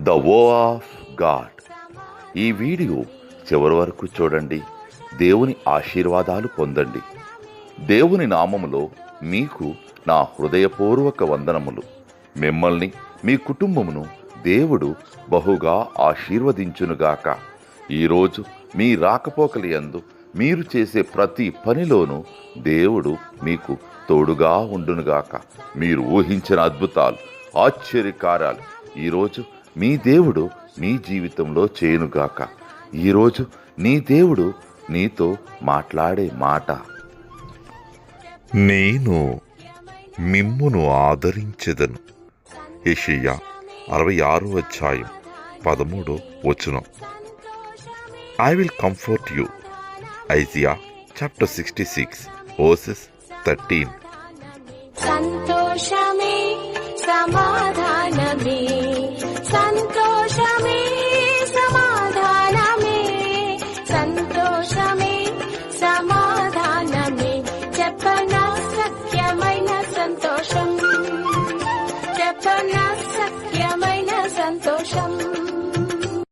The వో of God. ఈ video చివరి వరకు చూడండి. దేవుని ఆశీర్వాదాలు పొందండి. దేవుని నామములో మీకు నా హృదయపూర్వక వందనములు. మిమ్మల్ని మీ కుటుంబమును దేవుడు బహుగా ఆశీర్వదించునుగాక. ఈరోజు మీ రాకపోకలి యందు మీరు చేసే ప్రతి పనిలోనూ దేవుడు మీకు తోడుగా ఉండునుగాక. మీరు ఊహించిన అద్భుతాలు, ఆశ్చర్యకార్యాలు ఈరోజు మీ దేవుడు మీ జీవితంలో చేయునుగాక. ఈరోజు నీ దేవుడు నీతో మాట్లాడే మాట, నేను మిమ్మును ఆదరించెదను. యెషయా 66:13. I will comfort you. Isaiah chapter 66:13. సంతోషమే సమాధానమే, సంతోషమే సమాధానమే, సంతోషమే సమాధానమే. చెప్పన సత్యమైన సంతోషం, చెప్పన సత్యమైన సంతోషం.